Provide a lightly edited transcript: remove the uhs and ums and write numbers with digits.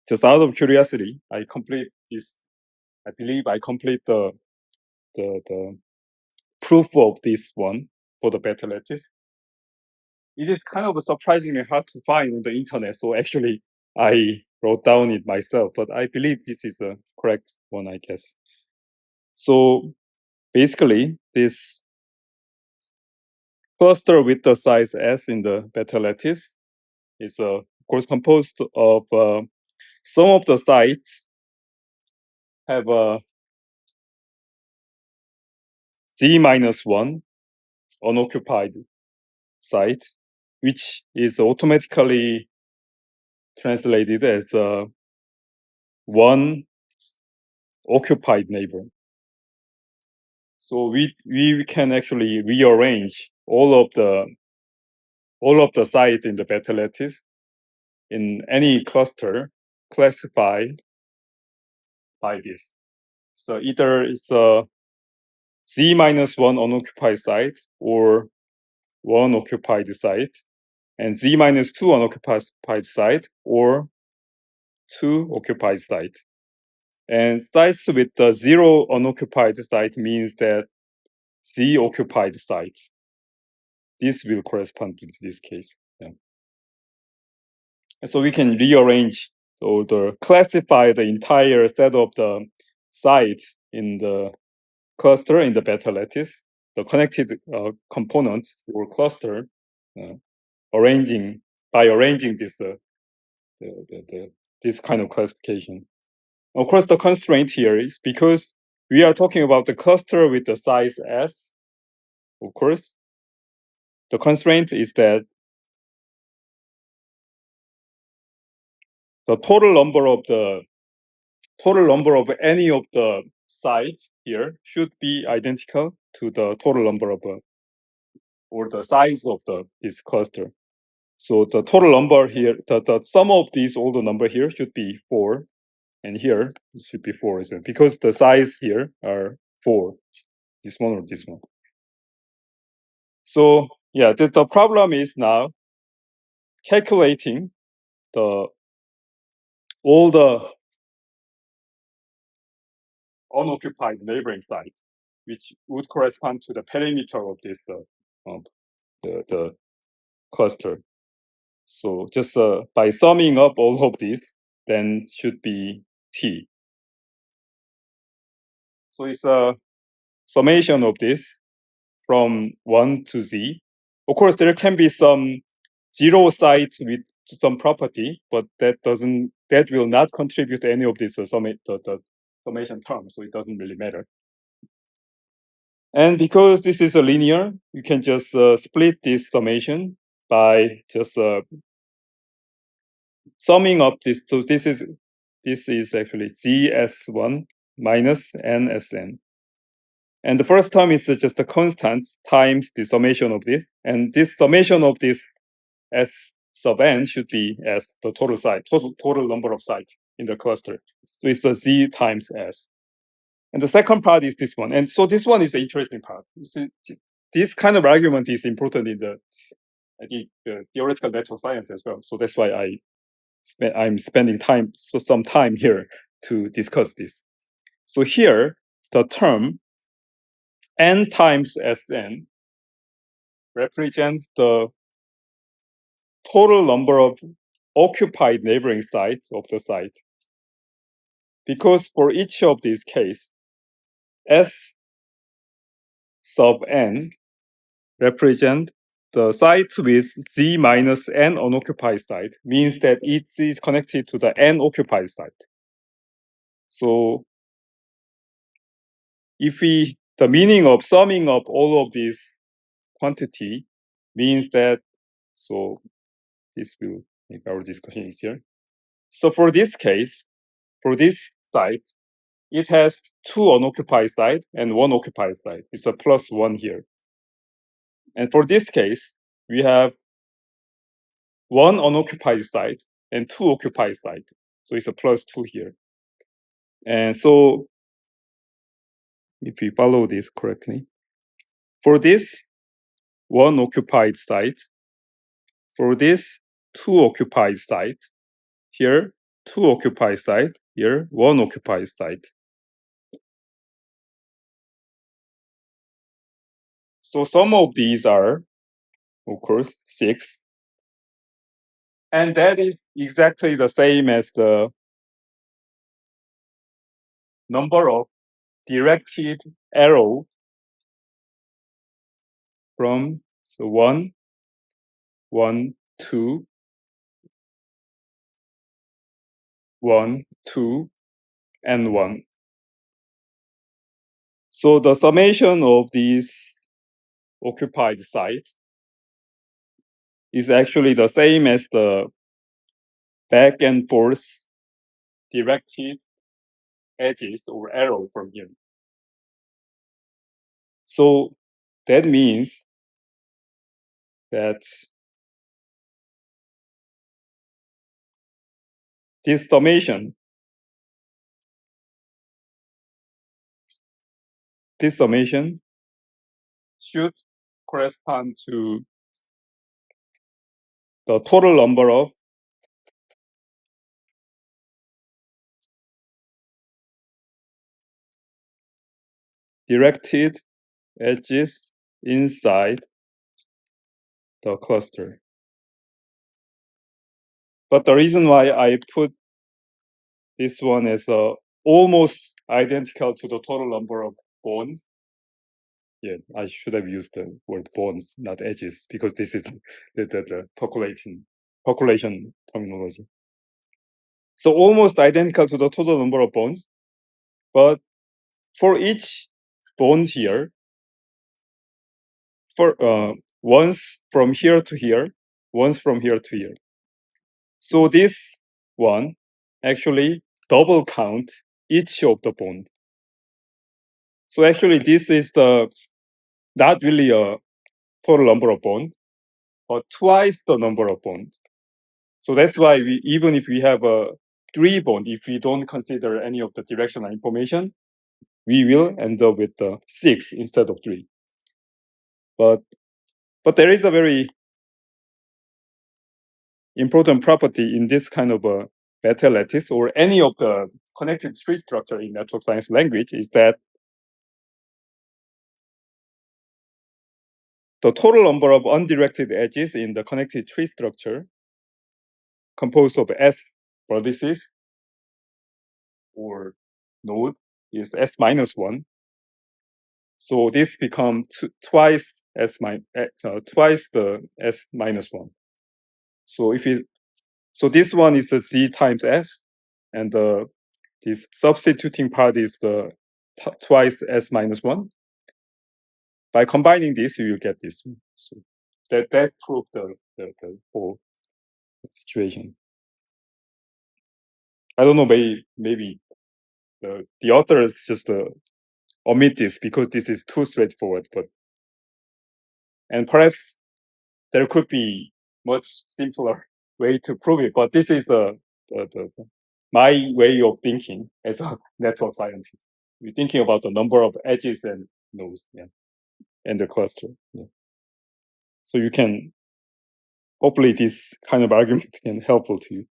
just out of curiosity, I complete this. I believe I complete the proof of this one for the Bethe lattice. It is kind of surprisingly hard to find on the internet, so actually I wrote down it myself, but I believe this is a correct one, I guess. So basically, this cluster with the size S in the Bethe lattice is of course composed of some of the sites have a z-1 unoccupied site, which is automatically translated as one occupied neighbor. So we can actually rearrange all of the sites in the Bethe lattice in any cluster classified by this. So either it's a z-1 unoccupied site or one occupied site, and z-2 unoccupied site or two occupied site. And sites with the 0 unoccupied site means that z occupied site. This will correspond to this case. Yeah. And so we can rearrange or classify the entire set of the sites in the cluster in the Bethe lattice, the connected components or cluster, arranging this this kind of classification. Of course, the constraint here is because we are talking about the cluster with the size S. Of course, the constraint is that the total number of any of the sites here should be identical to the total number of or the size of this cluster. So the total number here, the sum of these all the number here should be 4, and here it should be 4 as well, because the size here are 4, this one or this one. So yeah, the problem is now calculating all the unoccupied neighboring sites, which would correspond to the perimeter of this the cluster. So just by summing up all of these, then should be T. So it's a summation of this from 1 to Z. Of course, there can be some zero sites with some property, but that will not contribute to any of this the summation term, so it doesn't really matter. And because this is a linear, you can just split this summation by just summing up this. So this is actually GS1 minus NSN. And the first term is just the constant times the summation of this. And this summation of this S sub n should be as the total site, total number of sites in the cluster. So it's a Z times S. And the second part is this one. And so this one is the interesting part. This kind of argument is important in the theoretical natural science as well. So that's why I'm spending some time here to discuss this. So here, the term n times Sn represents the total number of occupied neighboring sites of the site. Because for each of these cases, S sub n represent the site with Z minus n unoccupied site, means that it is connected to the n occupied site. So if the meaning of summing up all of these quantity means that, so this will make our discussion easier. So for this case, for this site, it has 2 unoccupied sites and 1 occupied site. It's a +1 here. And for this case, we have 1 unoccupied site and 2 occupied sites. So it's a +2 here. And so if we follow this correctly, for this 1 occupied site, for this 2 occupied site, here 2 occupied site, here 1 occupied site. So some of these are, of course, 6. And that is exactly the same as the number of directed arrow from 1, 1, 2, 1, 2, and 1. So the summation of these occupied sites is actually the same as the back and forth directed edges or arrow from here. So that means that this summation should correspond to the total number of directed edges inside the cluster. But the reason why I put this one as almost identical to the total number of bonds, yeah, I should have used the word bonds, not edges, because this is the population terminology. So almost identical to the total number of bonds, but for each bond here, for once from here to here, once from here to here. So this one actually double count each of the bond. So actually this is the not really a total number of bonds, but twice the number of bonds. So that's why we, even if we have a 3 bond, if we don't consider any of the directional information, we will end up with 6 instead of 3. But there is a very important property in this kind of a Bethe lattice or any of the connected tree structure in network science language is that the total number of undirected edges in the connected tree structure composed of S vertices or node is S minus 1. So this becomes twice twice the S minus 1. So so this one is the Z times S, and this substituting part is the twice S minus 1. By combining this, you will get this. So that proves the whole situation. I don't know, maybe the authors just omit this because this is too straightforward, and perhaps there could be much simpler way to prove it, but this is my way of thinking as a network scientist. We're thinking about the number of edges and nodes, yeah, and the cluster. Yeah. So you can, hopefully this kind of argument can helpful to you.